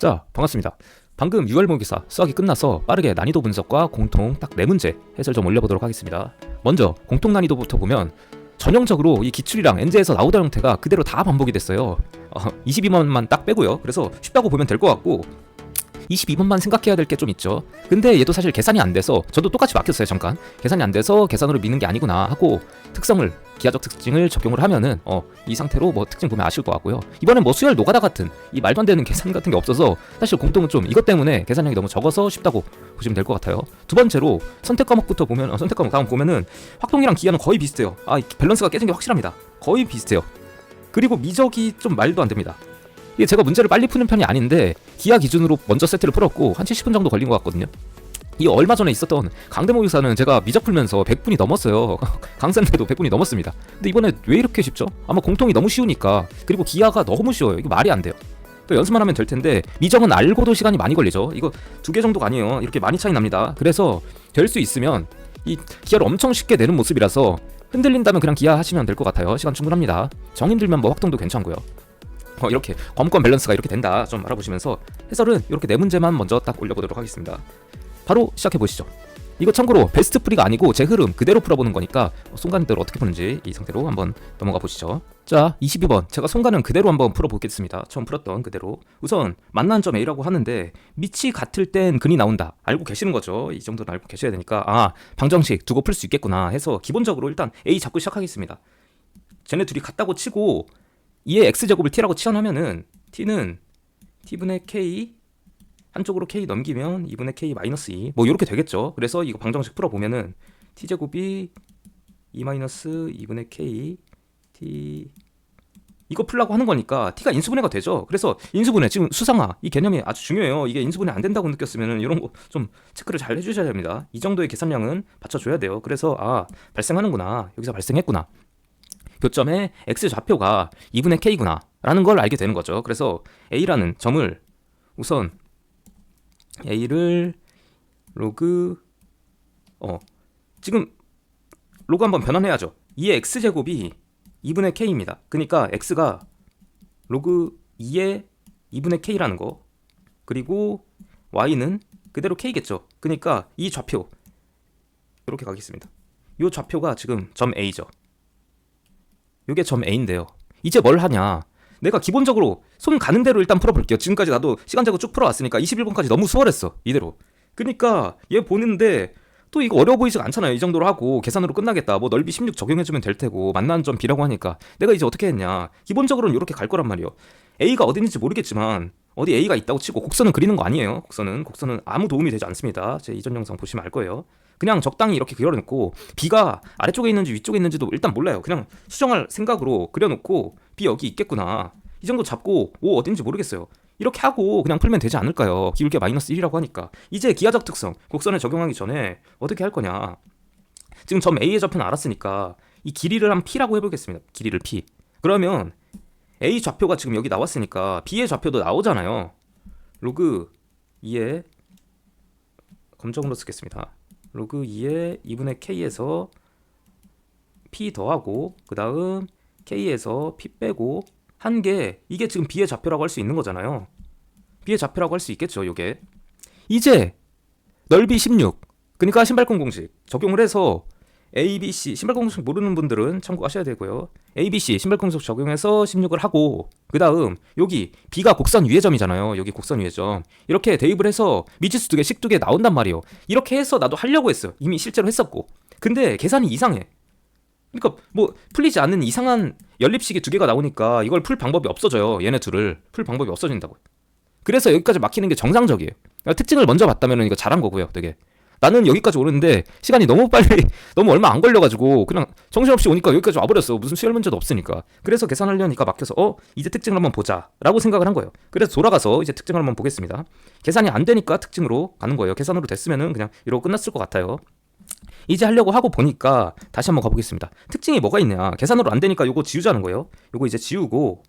자, 반갑습니다. 방금 UR모기사 수학이 끝나서 빠르게 난이도 분석과 공통 딱 4문제 해설 좀 올려보도록 하겠습니다. 먼저 공통 난이도부터 보면 전형적으로 이 기출이랑 엔제에서 나오던 형태가 그대로 다 반복이 됐어요. 22번만 딱 빼고요. 그래서 쉽다고 보면 될 것 같고 22번만 생각해야 될 게 좀 있죠. 근데 얘도 사실 계산이 안 돼서 저도 똑같이 막혔어요. 잠깐 계산이 안 돼서 계산으로 미는 게 아니구나 하고 특성을 기하적 특징을 적용을 하면은 이 상태로 뭐 특징 보면 아실 것 같고요. 이번엔 뭐 수열 노가다 같은 이 말도 안 되는 계산 같은 게 없어서 사실 공통은 좀 이것 때문에 계산량이 너무 적어서 쉽다고 보시면 될 것 같아요. 두 번째로 선택 과목부터 보면 선택 과목 다음 보면은 확동이랑 기하는 거의 비슷해요. 밸런스가 깨진 게 확실합니다. 거의 비슷해요. 그리고 미적이 좀 말도 안 됩니다. 이게 제가 문제를 빨리 푸는 편이 아닌데 기하 기준으로 먼저 세트를 풀었고 한 70분 정도 걸린 것 같거든요. 이 얼마 전에 있었던 강대모의사는 제가 미적 풀면서 100분이 넘었어요. 강산대도 100분이 넘었습니다. 근데 이번에 왜 이렇게 쉽죠? 아마 공통이 너무 쉬우니까. 그리고 기하가 너무 쉬워요. 이거 말이 안 돼요. 또 연습만 하면 될 텐데 미적은 알고도 시간이 많이 걸리죠. 이거 2개 정도가 아니에요. 이렇게 많이 차이 납니다. 그래서 될 수 있으면 이 기하를 엄청 쉽게 내는 모습이라서 흔들린다면 그냥 기하 하시면 될 것 같아요. 시간 충분합니다. 정 힘들면 뭐 확동도 괜찮고요. 이렇게 과목권 밸런스가 이렇게 된다 좀 알아보시면서 해설은 이렇게 4문제만 먼저 딱 올려보도록 하겠습니다. 바로 시작해보시죠. 이거 참고로 베스트 풀이가 아니고 제 흐름 그대로 풀어보는 거니까 손가는대로 어떻게 푸는지 이 상태로 한번 넘어가 보시죠. 자, 22번 제가 손가는 그대로 한번 풀어보겠습니다. 처음 풀었던 그대로. 우선 만난 점 A라고 하는데 밑이 같을 땐 근이 나온다. 알고 계시는 거죠. 이 정도는 알고 계셔야 되니까 방정식 두고 풀 수 있겠구나 해서 기본적으로 일단 A 잡고 시작하겠습니다. 쟤네 둘이 같다고 치고 2의 x제곱을 t라고 치환하면은 t는 t분의 k 한쪽으로 k 넘기면 2분의 k 마이너스 2 뭐 이렇게 되겠죠. 그래서 이거 방정식 풀어보면은 t제곱이 2 마이너스 2분의 k t 이거 풀라고 하는 거니까 t가 인수분해가 되죠. 그래서 인수분해 지금 수상화 이 개념이 아주 중요해요. 이게 인수분해 안 된다고 느꼈으면은 이런 거 좀 체크를 잘 해주셔야 됩니다. 이 정도의 계산량은 받쳐줘야 돼요. 그래서 발생하는구나, 여기서 발생했구나, 교점에 x 좌표가 2분의 k구나 라는 걸 알게 되는 거죠. 그래서 a라는 점을 우선 a를 로그 지금 로그 한번 변환해야죠. 2의 x제곱이 2분의 k입니다. 그러니까 x가 로그 2의 2분의 k라는 거, 그리고 y는 그대로 k겠죠. 그러니까 이 좌표 이렇게 가겠습니다. 이 좌표가 지금 점 a죠. 요게 점 A인데요. 이제 뭘 하냐? 내가 기본적으로 손 가는 대로 일단 풀어볼게요. 지금까지 나도 시간 재고 쭉 풀어왔으니까 21번까지 너무 수월했어. 이대로. 그러니까 얘 보는데 또 이거 어려워 보이지가 않잖아요. 이 정도로 하고 계산으로 끝나겠다. 뭐 넓이 16 적용해주면 될 테고 만난 점 B라고 하니까 내가 이제 어떻게 했냐? 기본적으로는 이렇게 갈 거란 말이에요. A가 어디 있는지 모르겠지만 어디 A가 있다고 치고 곡선은 그리는 거 아니에요. 곡선은 아무 도움이 되지 않습니다. 제 이전 영상 보시면 알 거예요. 그냥 적당히 이렇게 그려놓고 B가 아래쪽에 있는지 위쪽에 있는지도 일단 몰라요. 그냥 수정할 생각으로 그려놓고 B 여기 있겠구나 이 정도 잡고 O 어딘지 모르겠어요. 이렇게 하고 그냥 풀면 되지 않을까요? 기울기 마이너스 1이라고 하니까. 이제 기하적 특성 곡선에 적용하기 전에 어떻게 할 거냐. 지금 점 A의 좌표는 알았으니까 이 길이를 한 P라고 해보겠습니다. 길이를 P. 그러면 A 좌표가 지금 여기 나왔으니까 B의 좌표도 나오잖아요. 로그 2의 검정으로 쓰겠습니다. 로그 2의 2분의 k에서 p 더하고 그 다음 k에서 p 빼고 한 게 이게 지금 b의 좌표라고 할 수 있는 거잖아요. b의 좌표라고 할 수 있겠죠. 요게 이제 넓이 16 그러니까 신발권 공식 적용을 해서 ABC 신발권 공식 모르는 분들은 참고하셔야 되고요. ABC 신발권 공식 적용해서 16을 하고 그 다음 여기 B가 곡선 위의 점이잖아요. 여기 곡선 위의 점 이렇게 대입을 해서 미지수 2개 식 2개 나온단 말이에요. 이렇게 해서 나도 하려고 했어요. 이미 실제로 했었고. 근데 계산이 이상해. 그러니까 뭐 풀리지 않는 이상한 연립식이 2개가 나오니까 이걸 풀 방법이 없어져요. 얘네 둘을 풀 방법이 없어진다고요. 그래서 여기까지 막히는 게 정상적이에요. 그러니까 특징을 먼저 봤다면 이거 잘한 거고요. 되게 나는 여기까지 오는데 시간이 너무 빨리 너무 얼마 안 걸려가지고 그냥 정신없이 오니까 여기까지 와버렸어. 무슨 수열 문제도 없으니까. 그래서 계산하려니까 막혀서 이제 특징을 한번 보자 라고 생각을 한 거예요. 그래서 돌아가서 이제 특징을 한번 보겠습니다. 계산이 안 되니까 특징으로 가는 거예요. 계산으로 됐으면은 그냥 이러고 끝났을 것 같아요. 이제 하려고 하고 보니까 다시 한번 가보겠습니다. 특징이 뭐가 있냐. 계산으로 안 되니까 요거 지우자는 거예요. 요거 이제 지우고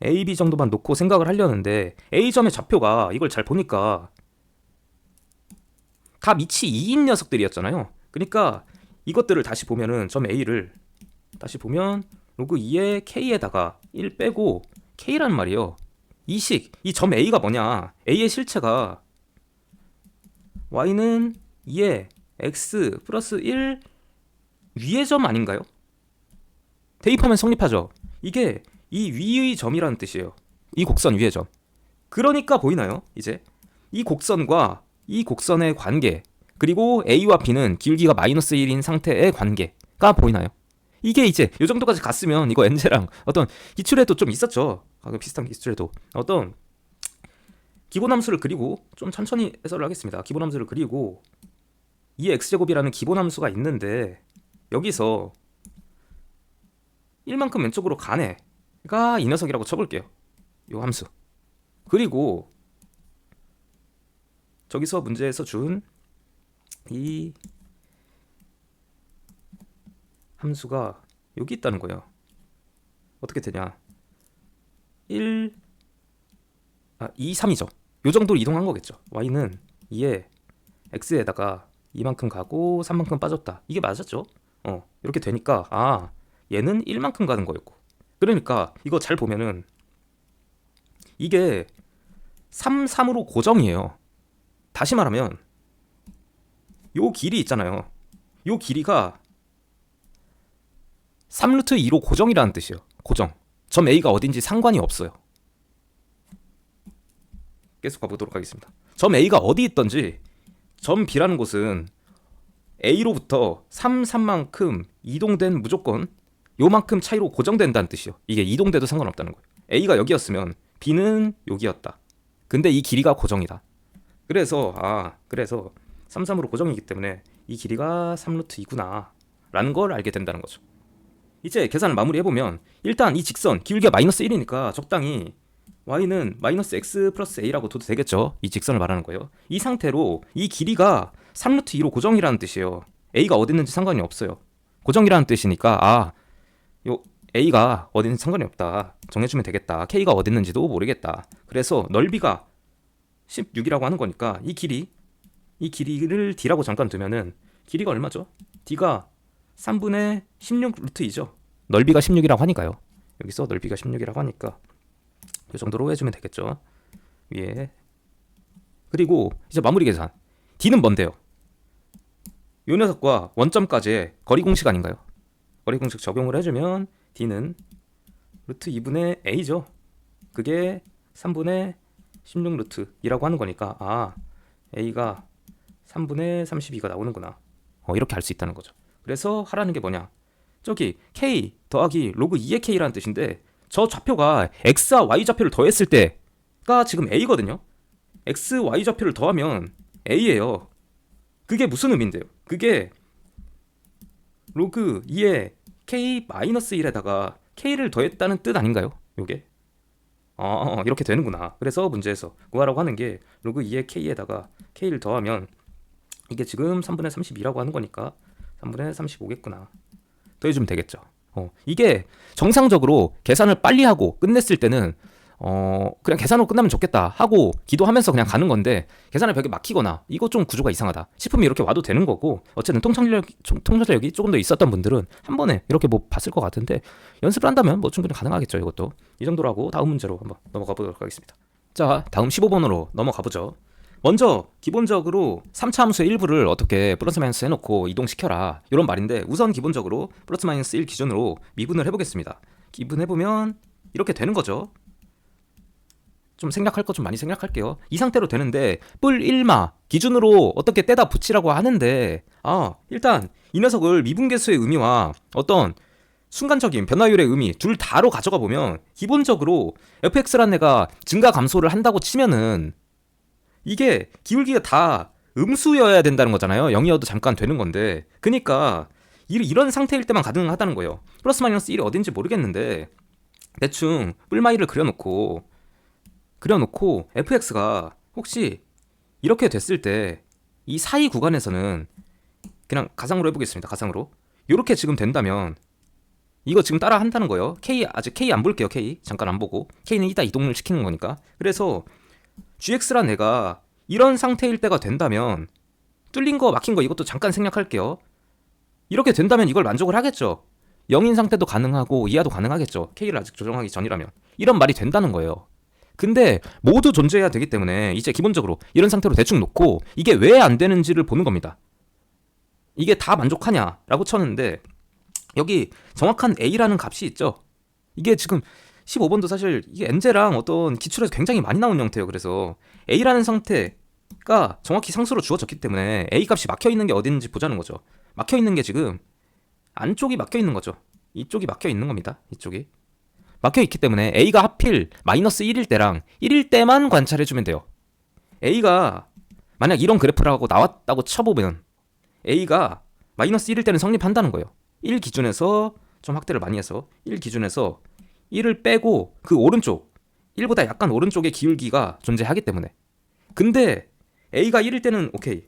A, B 정도만 놓고 생각을 하려는데 A점의 좌표가 이걸 잘 보니까 다 밑이 2인 녀석들이었잖아요. 그러니까 이것들을 다시 보면은 점 A를 다시 보면 로그 2의 K에다가 1 빼고 K란 말이에요. 이 점 A가 뭐냐? A의 실체가 y는 2의 x 플러스 1 위의 점 아닌가요? 대입하면 성립하죠. 이게 이 위의 점이라는 뜻이에요. 이 곡선 위의 점. 그러니까 보이나요? 이제 이 곡선과 이 곡선의 관계, 그리고 A와 B는 기울기가 마이너스 1인 상태의 관계가 보이나요? 이게 이제 이 정도까지 갔으면 이거 엔제랑 어떤 기출에도 좀 있었죠. 비슷한 기출에도 어떤 기본함수를 그리고 좀 천천히 해설을 하겠습니다. 기본함수를 그리고 이 x제곱이라는 기본함수가 있는데 여기서 1만큼 왼쪽으로 가네가 이 녀석이라고 쳐볼게요. 요 함수. 그리고 저기서 문제에서 준 이 함수가 여기 있다는 거예요. 어떻게 되냐? 2, 3이죠. 요 정도로 이동한 거겠죠. y는 2에 x에다가 이만큼 가고 3만큼 빠졌다. 이게 맞았죠? 이렇게 되니까 얘는 1만큼 가는 거였고. 그러니까 이거 잘 보면은 이게 3, 3으로 고정이에요. 다시 말하면 요 길이 있잖아요. 요 길이가 3루트 2로 고정이라는 뜻이에요. 고정. 점 A가 어딘지 상관이 없어요. 계속 가보도록 하겠습니다. 점 A가 어디 있던지 점 B라는 곳은 A로부터 3, 3만큼 이동된 무조건 요만큼 차이로 고정된다는 뜻이에요. 이게 이동돼도 상관없다는 거예요. A가 여기였으면 B는 여기였다. 근데 이 길이가 고정이다. 그래서 3, 3으로 고정이기 때문에 이 길이가 3루트 2구나 라는 걸 알게 된다는 거죠. 이제 계산을 마무리해보면 일단 이 직선 기울기가 마이너스 1이니까 적당히 y는 마이너스 x 플러스 a라고 둬도 되겠죠. 이 직선을 말하는 거예요. 이 상태로 이 길이가 3루트 2로 고정이라는 뜻이에요. a가 어디 있는지 상관이 없어요. 고정이라는 뜻이니까 요 a가 어디 있는지 상관이 없다. 정해주면 되겠다. k가 어디 있는지도 모르겠다. 그래서 넓이가 16이라고 하는 거니까 이 길이를 d라고 잠깐 두면은 길이가 얼마죠? d가 3분의 16 루트 2죠. 넓이가 16이라고 하니까요. 여기서 넓이가 16이라고 하니까 이 정도로 해주면 되겠죠. 위에. 그리고 이제 마무리 계산. d는 뭔데요? 요 녀석과 원점까지의 거리 공식 아닌가요? 거리 공식 적용을 해주면 d는 루트 2분의 a죠. 그게 3분의 16 루트 2라고 하는 거니까 a가 3분의 32가 나오는구나. 이렇게 알 수 있다는 거죠. 그래서 하라는 게 뭐냐? 저기 k 더하기 로그 2의 k라는 뜻인데 저 좌표가 x와 y 좌표를 더했을 때가 지금 a거든요. x, y 좌표를 더하면 a예요. 그게 무슨 의미인데요? 그게 로그 2의 k-1에다가 k를 더했다는 뜻 아닌가요? 요게? 이렇게 되는구나. 그래서 문제에서 구하라고 하는 게 로그 2의 k에다가 k를 더하면 이게 지금 3분의 32라고 하는 거니까 3분의 35겠구나. 더해주면 되겠죠. 이게 정상적으로 계산을 빨리 하고 끝냈을 때는 그냥 계산으로 끝나면 좋겠다 하고 기도하면서 그냥 가는 건데 계산의 벽에 막히거나 이거 좀 구조가 이상하다 싶으면 이렇게 와도 되는 거고, 어쨌든 통찰력이 조금 더 있었던 분들은 한 번에 이렇게 뭐 봤을 것 같은데 연습을 한다면 뭐 충분히 가능하겠죠. 이것도 이 정도로 하고 다음 문제로 한번 넘어가 보도록 하겠습니다. 자, 다음 15번으로 넘어가 보죠. 먼저 기본적으로 3차 함수의 일부를 어떻게 플러스 마이너스 해놓고 이동시켜라 이런 말인데, 우선 기본적으로 플러스 마이너스 1 기준으로 미분을 해보겠습니다. 미분해보면 이렇게 되는 거죠. 좀 생략할 거 좀 많이 생략할게요. 이 상태로 되는데 뿔 1마 기준으로 어떻게 떼다 붙이라고 하는데 일단 이 녀석을 미분계수의 의미와 어떤 순간적인 변화율의 의미 둘 다로 가져가 보면 기본적으로 fx라는 애가 증가 감소를 한다고 치면은 이게 기울기가 다 음수여야 된다는 거잖아요. 0이어도 잠깐 되는 건데, 그니까 이런 상태일 때만 가능하다는 거예요. 플러스 마이너스 1이 어딘지 모르겠는데 대충 뿔마이를 그려놓고 fx가 혹시 이렇게 됐을 때 이 사이 구간에서는 그냥 가상으로 해보겠습니다. 가상으로 이렇게 지금 된다면 이거 지금 따라 한다는 거예요. 아직 k 안 볼게요. k 잠깐 안 보고, k는 이따 이동을 시키는 거니까. 그래서 gx란 애가 이런 상태일 때가 된다면 뚫린 거 막힌 거 이것도 잠깐 생략할게요. 이렇게 된다면 이걸 만족을 하겠죠. 0인 상태도 가능하고 이하도 가능하겠죠. k를 아직 조정하기 전이라면. 이런 말이 된다는 거예요. 근데 모두 존재해야 되기 때문에 이제 기본적으로 이런 상태로 대충 놓고 이게 왜 안 되는지를 보는 겁니다. 이게 다 만족하냐라고 쳤는데 여기 정확한 A라는 값이 있죠. 이게 지금 15번도 사실 이게 엔제랑 어떤 기출에서 굉장히 많이 나온 형태예요. 그래서 A라는 상태가 정확히 상수로 주어졌기 때문에 A 값이 막혀 있는 게 어디 있는지 보자는 거죠. 막혀 있는 게 지금 안쪽이 막혀 있는 거죠. 이쪽이 막혀 있는 겁니다. 이쪽이 막혀 있기 때문에 A가 하필 마이너스 1일 때랑 1일 때만 관찰해주면 돼요. A가 만약 이런 그래프라고 나왔다고 쳐보면 A가 마이너스 1일 때는 성립한다는 거예요. 1 기준에서 좀 확대를 많이 해서 1 기준에서 1을 빼고 그 오른쪽 1보다 약간 오른쪽의 기울기가 존재하기 때문에. 근데 A가 1일 때는 오케이.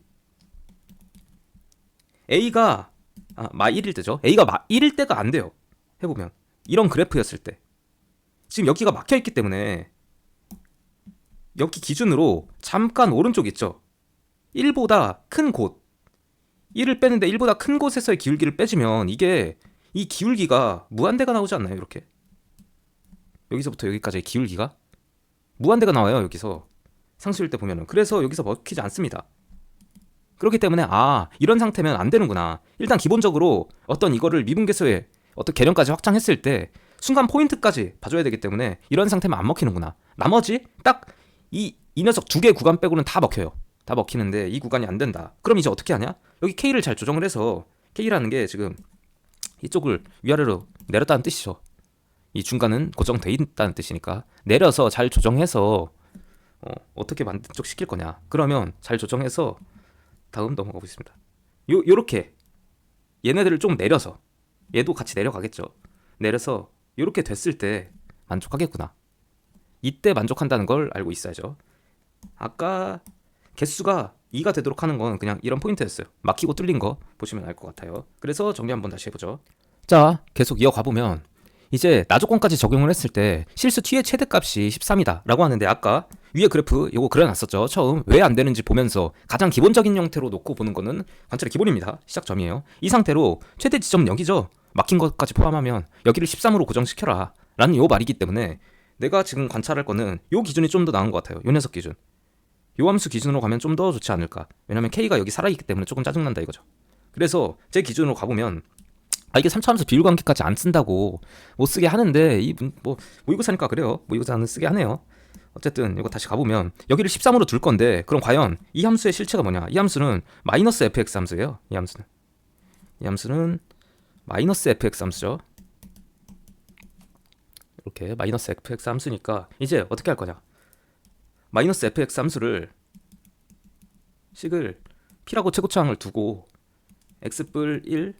A가 마 1일 때죠. A가 마 1일 때가 안 돼요. 해보면 이런 그래프였을 때 지금 여기가 막혀있기 때문에 여기 기준으로 잠깐 오른쪽 있죠. 1보다 큰 곳 1을 빼는데 1보다 큰 곳에서의 기울기를 빼주면 이게 이 기울기가 무한대가 나오지 않나요? 이렇게 여기서부터 여기까지의 기울기가 무한대가 나와요. 여기서 상수일 때 보면은. 그래서 여기서 먹히지 않습니다. 그렇기 때문에 이런 상태면 안 되는구나. 일단 기본적으로 어떤 이거를 미분계수의 어떤 개념까지 확장했을 때 순간 포인트까지 봐줘야 되기 때문에 이런 상태면 안 먹히는구나. 나머지 딱 이 녀석 두 개 구간 빼고는 다 먹혀요. 다 먹히는데 이 구간이 안 된다. 그럼 이제 어떻게 하냐? 여기 K를 잘 조정을 해서 K라는 게 지금 이쪽을 위아래로 내렸다는 뜻이죠. 이 중간은 고정돼 있다는 뜻이니까 내려서 잘 조정해서 어떻게 만족시킬 거냐. 그러면 잘 조정해서 다음 넘어가 보겠습니다. 요렇게 얘네들을 좀 내려서 얘도 같이 내려가겠죠. 내려서 요렇게 됐을 때 만족하겠구나. 이때 만족한다는 걸 알고 있어야죠. 아까 개수가 2가 되도록 하는 건 그냥 이런 포인트였어요. 막히고 뚫린 거 보시면 알 것 같아요. 그래서 정리 한번 다시 해보죠. 자, 계속 이어가 보면 이제 나조건까지 적용을 했을 때 실수 t의 최대값이 13이다 라고 하는데 아까 위에 그래프 요거 그려놨었죠. 처음 왜 안 되는지 보면서 가장 기본적인 형태로 놓고 보는 거는 관찰의 기본입니다. 시작점이에요. 이 상태로 최대 지점 여기죠. 막힌 것까지 포함하면 여기를 13으로 고정시켜라 라는 요 말이기 때문에 내가 지금 관찰할 거는 요 기준이 좀 더 나은 것 같아요. 요 녀석 기준. 요 함수 기준으로 가면 좀 더 좋지 않을까. 왜냐면 K가 여기 살아있기 때문에 조금 짜증난다 이거죠. 그래서 제 기준으로 가보면 이게 3차 함수 비율 관계까지 안 쓴다고 못 쓰게 하는데 모의고사니까 그래요. 모의고사는 쓰게 하네요. 어쨌든 이거 다시 가보면 여기를 13으로 둘 건데 그럼 과연 이 함수의 실체가 뭐냐? 이 함수는 마이너스 fx 함수예요. 이 함수는 마이너스 fx 함수죠. 이렇게 마이너스 fx 함수니까 이제 어떻게 할 거냐? 마이너스 fx 함수를 식을 p라고 최고차항을 두고 x뿔 1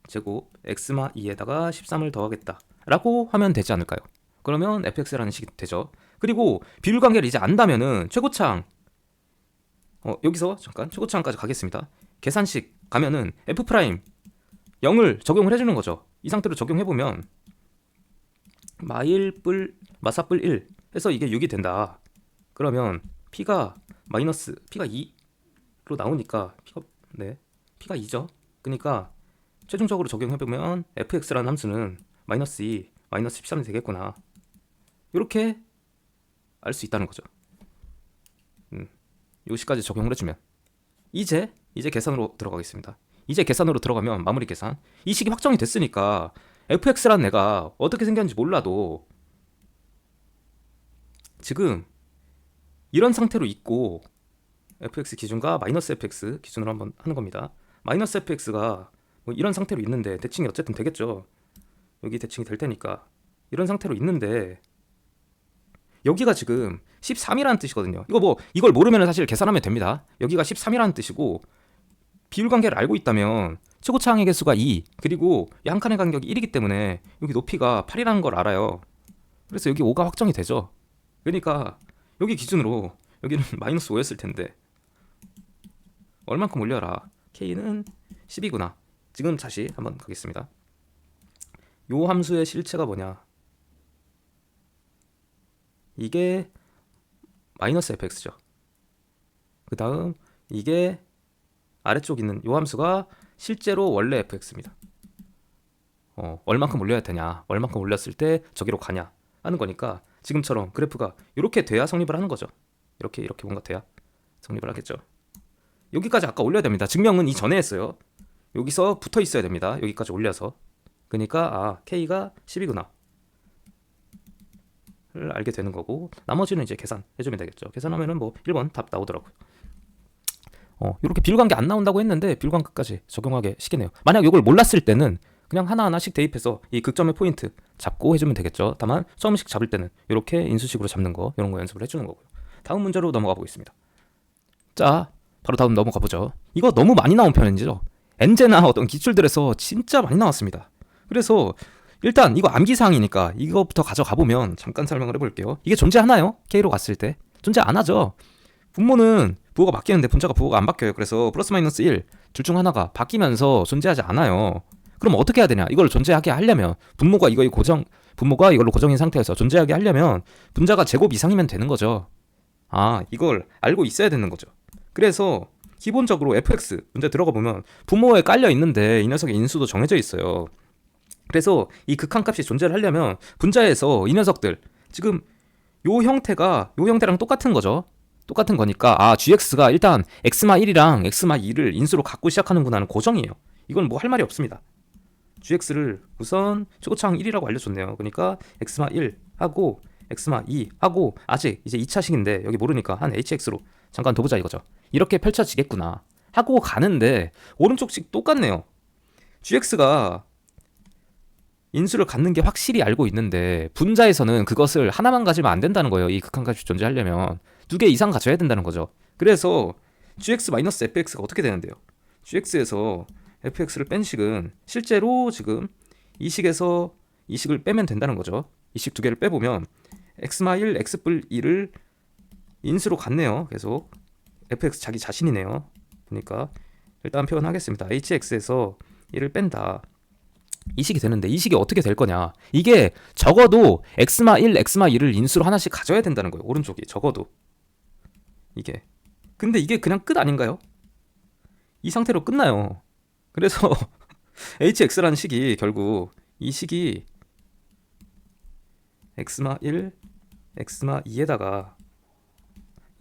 제곱 x마 2에다가 13을 더하겠다 라고 하면 되지 않을까요? 그러면 fx라는 식이 되죠. 그리고 비율 관계를 이제 안다면은 최고차항 여기서 잠깐 최고차항까지 가겠습니다. 계산식 가면은 f 프라임 0을 적용을 해주는 거죠. 이 상태로 적용해보면 마일뿔 마사뿔 1 해서 이게 6이 된다. 그러면 p가 2로 나오니까 p가 2죠. 그러니까 최종적으로 적용해보면 fx라는 함수는 마이너스 2, 마이너스 13이 되겠구나. 이렇게 알 수 있다는 거죠. 요 시까지 적용을 해주면 이제 계산으로 들어가겠습니다. 이제 계산으로 들어가면 마무리 계산. 이 식이 확정이 됐으니까 fx라는 애가 어떻게 생겼는지 몰라도 지금 이런 상태로 있고 fx 기준과 마이너스 fx 기준으로 한번 하는 겁니다. 마이너스 fx가 이런 상태로 있는데 대칭이 어쨌든 되겠죠. 여기 대칭이 될 테니까 이런 상태로 있는데 여기가 지금 13이라는 뜻이거든요. 이걸 모르면 사실 계산하면 됩니다. 여기가 13이라는 뜻이고 비율 관계를 알고 있다면 최고차항의 개수가 2 그리고 이 한 칸의 간격이 1이기 때문에 여기 높이가 8이라는 걸 알아요. 그래서 여기 5가 확정이 되죠. 그러니까 여기 기준으로 여기는 마이너스 5였을 텐데 얼만큼 올려라. K는 10이구나. 지금 다시 한번 가겠습니다. 요 함수의 실체가 뭐냐? 이게 마이너스 fx죠. 그 다음 이게 아래쪽 있는 요 함수가 실제로 원래 fx입니다. 얼만큼 올려야 되냐? 얼만큼 올렸을 때 저기로 가냐? 하는 거니까 지금처럼 그래프가 이렇게 돼야 성립을 하는 거죠. 이렇게 뭔가 돼야 성립을 하겠죠. 여기까지 아까 올려야 됩니다. 증명은 이전에 했어요. 여기서 붙어 있어야 됩니다. 여기까지 올려서. 그러니까 K가 10이구나 를 알게 되는 거고, 나머지는 이제 계산해주면 되겠죠. 계산하면은 뭐 1번 답 나오더라고요. 이렇게 비율관계 안 나온다고 했는데 비율관계까지 적용하게 시키네요. 만약 이걸 몰랐을 때는 그냥 하나하나씩 대입해서 이 극점의 포인트 잡고 해주면 되겠죠. 다만 처음씩 잡을 때는 이렇게 인수식으로 잡는 거, 이런 거 연습을 해주는 거고요. 다음 문제로 넘어가 보겠습니다. 자, 바로 다음 넘어가 보죠. 이거 너무 많이 나온 편이죠. 엔제나 어떤 기출들에서 진짜 많이 나왔습니다. 그래서 일단 이거 암기사항이니까 이거부터 가져가 보면 잠깐 설명을 해볼게요. 이게 존재하나요? K로 갔을 때 존재 안 하죠. 분모는 부호가 바뀌는데 분자가 부호가 안 바뀌어요. 그래서 플러스 마이너스 1 둘 중 하나가 바뀌면서 존재하지 않아요. 그럼 어떻게 해야 되냐? 이걸 존재하게 하려면 분모가 이걸로 고정인 상태에서 존재하게 하려면 분자가 제곱 이상이면 되는 거죠. 이걸 알고 있어야 되는 거죠. 그래서 기본적으로 fx 문제 들어가 보면 분모에 깔려 있는데 이 녀석의 인수도 정해져 있어요. 그래서 이 극한값이 존재를 하려면 분자에서 이 녀석들 지금 요 형태랑 똑같은 거죠. 똑같은 거니까 gx가 일단 x-1이랑 x-2를 인수로 갖고 시작하는구나 하는 고정이에요. 이건 뭐 할 말이 없습니다. gx를 우선 최고차항 1이라고 알려줬네요. 그러니까 x-1 하고 x-2 하고 아직 이제 2차식인데 여기 모르니까 한 hx로 잠깐 둬보자 이거죠. 이렇게 펼쳐지겠구나 하고 가는데 오른쪽식 똑같네요. gx가 인수를 갖는 게 확실히 알고 있는데 분자에서는 그것을 하나만 가지면 안 된다는 거예요. 이 극한값이 존재하려면 2개 이상 가져야 된다는 거죠. 그래서 gx-fx가 어떻게 되는데요? gx에서 fx를 뺀 식은 실제로 지금 이 식에서 이 식을 빼면 된다는 거죠. 이 식 두 개를 빼보면 x-1, x+1을 인수로 갖네요. 계속 fx 자기 자신이네요. 그러니까 일단 표현하겠습니다. hx에서 1을 뺀다. 이 식이 되는데 이 식이 어떻게 될 거냐? 이게 적어도 x-1, x-2를 인수로 하나씩 가져야 된다는 거예요. 오른쪽이 적어도 이게. 근데 이게 그냥 끝 아닌가요? 이 상태로 끝나요. 그래서 hx라는 식이 결국 이 식이 x-1, x-2에다가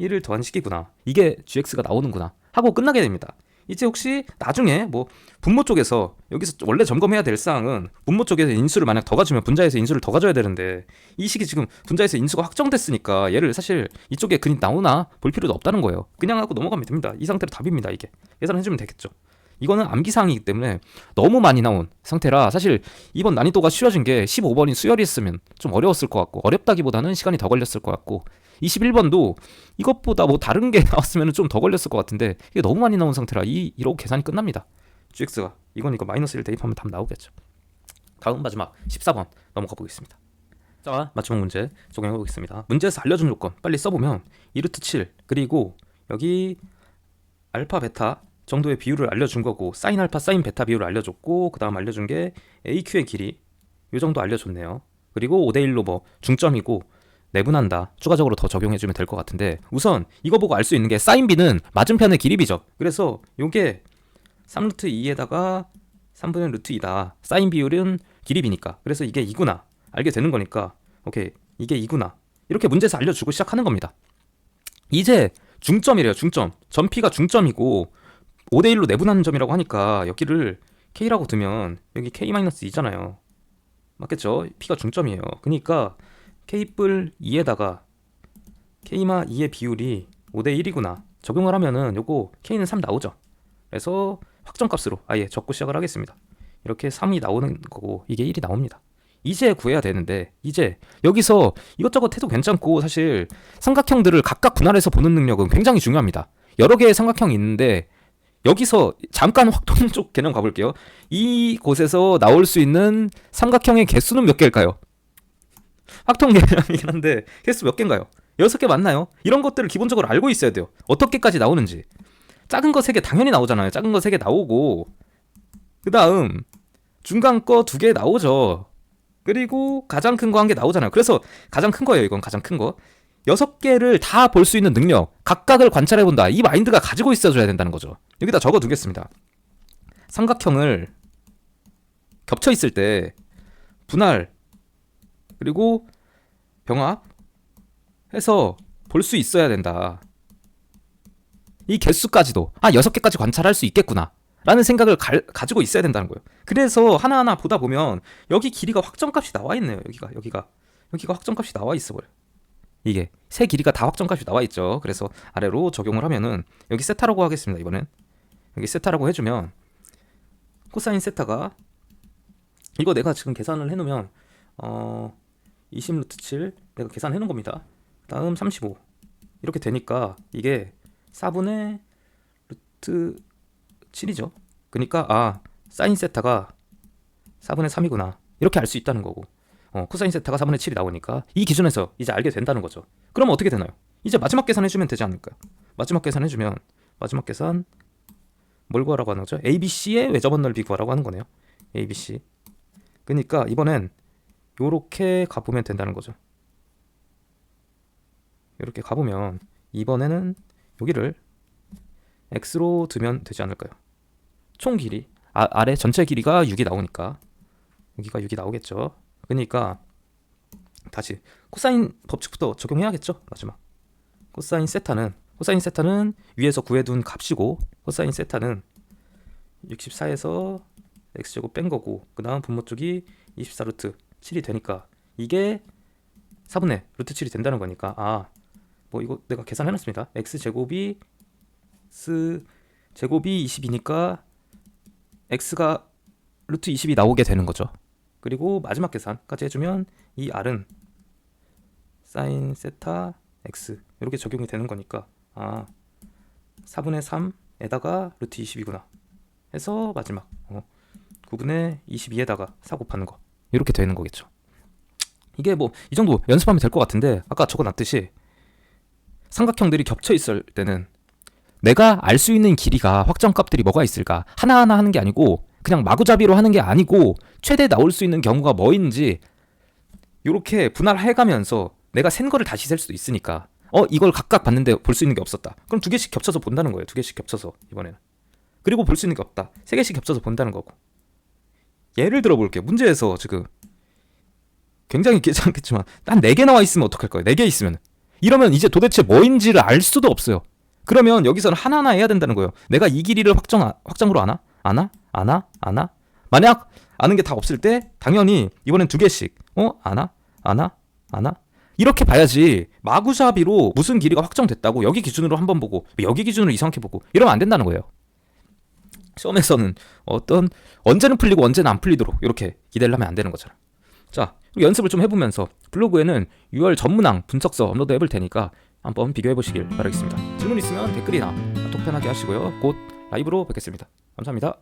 1을 더한 식이구나. 이게 gx가 나오는구나 하고 끝나게 됩니다. 이제 혹시 나중에 뭐 분모 쪽에서 여기서 원래 점검해야 될 사항은 분모 쪽에서 인수를 만약 더 가주면 분자에서 인수를 더 가져야 되는데 이 식이 지금 분자에서 인수가 확정됐으니까 얘를 사실 이쪽에 그림 나오나 볼 필요도 없다는 거예요. 그냥 하고 넘어가면 됩니다. 이 상태로 답입니다. 이게 계산해주면 되겠죠. 이거는 암기사항이기 때문에 너무 많이 나온 상태라 사실 이번 난이도가 쉬워진 게 15번이 수열이었으면 좀 어려웠을 것 같고, 어렵다기보다는 시간이 더 걸렸을 것 같고, 21번도 이것보다 뭐 다른 게 나왔으면 좀 더 걸렸을 것 같은데 이게 너무 많이 나온 상태라 이러고 계산이 끝납니다. gx가 이거 마이너스 1 대입하면 답 나오겠죠. 다음 마지막 14번 넘어가 보겠습니다. 자, 마지막 문제 적용해 보겠습니다. 문제에서 알려준 조건 빨리 써보면 2루트 7 그리고 여기 알파 베타 정도의 비율을 알려준 거고, 사인 알파 사인 베타 비율을 알려줬고, 그 다음 알려준 게 AQ의 길이 요 정도 알려줬네요. 그리고 5대1로 뭐 중점이고 내분한다 추가적으로 더 적용해주면 될 것 같은데, 우선 이거 보고 알 수 있는 게 사인 B는 맞은편의 길이비죠. 그래서 요게 3루트 2에다가 3분의 루트 2다. 사인 비율은 길이비니까 그래서 이게 2구나 알게 되는 거니까 오케이 이게 2구나 이렇게 문제에서 알려주고 시작하는 겁니다. 이제 중점이래요. 중점 점 P가 중점이고 5대1로 내분하는 점이라고 하니까 여기를 K라고 두면 여기 K-2잖아요. 맞겠죠? P가 중점이에요. 그러니까 K+2에다가 K-2의 비율이 5대1이구나 적용을 하면은 요거 K는 3 나오죠. 그래서 확정값으로 아예 적고 시작을 하겠습니다. 이렇게 3이 나오는 거고 이게 1이 나옵니다. 이제 구해야 되는데, 이제 여기서 이것저것 해도 괜찮고 사실 삼각형들을 각각 분할해서 보는 능력은 굉장히 중요합니다. 여러 개의 삼각형이 있는데 여기서 잠깐 확통 쪽 개념 가볼게요. 이곳에서 나올 수 있는 삼각형의 개수는 몇 개일까요? 확통 개념이긴 한데 개수 몇 개인가요? 6개 맞나요? 이런 것들을 기본적으로 알고 있어야 돼요. 어떻게까지 나오는지. 작은 거 3개 당연히 나오잖아요. 작은 거 3개 나오고, 그 다음 중간 거 2개 나오죠. 그리고 가장 큰 거 1개 나오잖아요. 그래서 가장 큰 거예요. 이건 가장 큰 거. 6개를 다 볼 수 있는 능력, 각각을 관찰해본다. 이 마인드가 가지고 있어줘야 된다는 거죠. 여기다 적어두겠습니다. 삼각형을 겹쳐있을 때 분할 그리고 병합 해서 볼 수 있어야 된다. 이 개수까지도 6개까지 관찰할 수 있겠구나 라는 생각을 가지고 있어야 된다는 거예요. 그래서 하나하나 보다 보면 여기 길이가 확정값이 나와 있네요. 여기가 확정값이 나와 있어 버려. 이게 세 길이가 다 확정값이 나와 있죠. 그래서 아래로 적용을 하면은 여기 세타라고 하겠습니다. 이번엔 여기 세타라고 해주면 코사인 세타가 이거 내가 지금 계산을 해놓으면 20 루트 7 내가 계산해 놓은 겁니다. 다음 35 이렇게 되니까 이게 4분의 루트 7이죠. 그러니까 사인 세타가 4분의 3이구나 이렇게 알 수 있다는 거고, 코사인 세타가 4분의 7이 나오니까 이 기준에서 이제 알게 된다는 거죠. 그럼 어떻게 되나요? 이제 마지막 계산해주면 되지 않을까요? 마지막 계산해주면 마지막 계산 뭘 구하라고 하는 거죠? ABC의 외접원 넓이 구하라고 하는 거네요. ABC. 그러니까 이번엔 요렇게 가보면 된다는 거죠. 이렇게 가보면 이번에는 여기를 x로 두면 되지 않을까요? 총 길이 아래 전체 길이가 6이 나오니까 여기가 6이 나오겠죠. 그러니까 다시 코사인 법칙부터 적용해야겠죠. 마지막 코사인 세타는 위에서 구해둔 값이고, 코사인 세타는 64에서 x제곱 뺀 거고, 그 다음 분모 쪽이 24 루트 7이 되니까 이게 4분의 루트 7이 된다는 거니까 뭐 이거 내가 계산해놨습니다. x제곱이 제곱이 20이니까 x가 루트 20이 나오게 되는 거죠. 그리고 마지막 계산까지 해주면 이 r은 사인 세타 x 이렇게 적용이 되는 거니까 4분의 3에다가 루트 20이구나 해서 마지막 9분의 22에다가 4 곱하는 거 이렇게 되는 거겠죠. 이게 뭐 이 정도 연습하면 될 것 같은데, 아까 적어놨듯이 삼각형들이 겹쳐 있을 때는 내가 알 수 있는 길이가 확정값들이 뭐가 있을까 하나하나 하는 게 아니고, 그냥 마구잡이로 하는 게 아니고 최대 나올 수 있는 경우가 뭐인지 이렇게 분할해가면서 내가 센 거를 다시 셀 수도 있으니까 이걸 각각 봤는데 볼 수 있는 게 없었다. 그럼 2개씩 겹쳐서 본다는 거예요. 2개씩 겹쳐서 이번에는. 그리고 볼 수 있는 게 없다. 3개씩 겹쳐서 본다는 거고. 예를 들어 볼게요. 문제에서 지금 굉장히 괜찮겠지만 한 4개 나와 있으면 어떡할 거예요? 4개 있으면. 이러면 이제 도대체 뭐인지를 알 수도 없어요. 그러면 여기서는 하나하나 해야 된다는 거예요. 내가 이 길이를 확정으로 아나? 만약 아는 게 다 없을 때 당연히 이번엔 2개씩 아나? 이렇게 봐야지 마구잡이로 무슨 길이가 확정됐다고 여기 기준으로 한번 보고 여기 기준으로 이상하게 보고 이러면 안 된다는 거예요. 시험에서는 언제는 풀리고 언제는 안 풀리도록 이렇게 기대를 하면 안 되는 거잖아. 자, 연습을 좀 해보면서 블로그에는 6월 전문항 분석서 업로드 해볼 테니까 한번 비교해보시길 바라겠습니다. 질문 있으면 댓글이나 톡 편하게 하시고요. 곧 라이브로 뵙겠습니다. 감사합니다.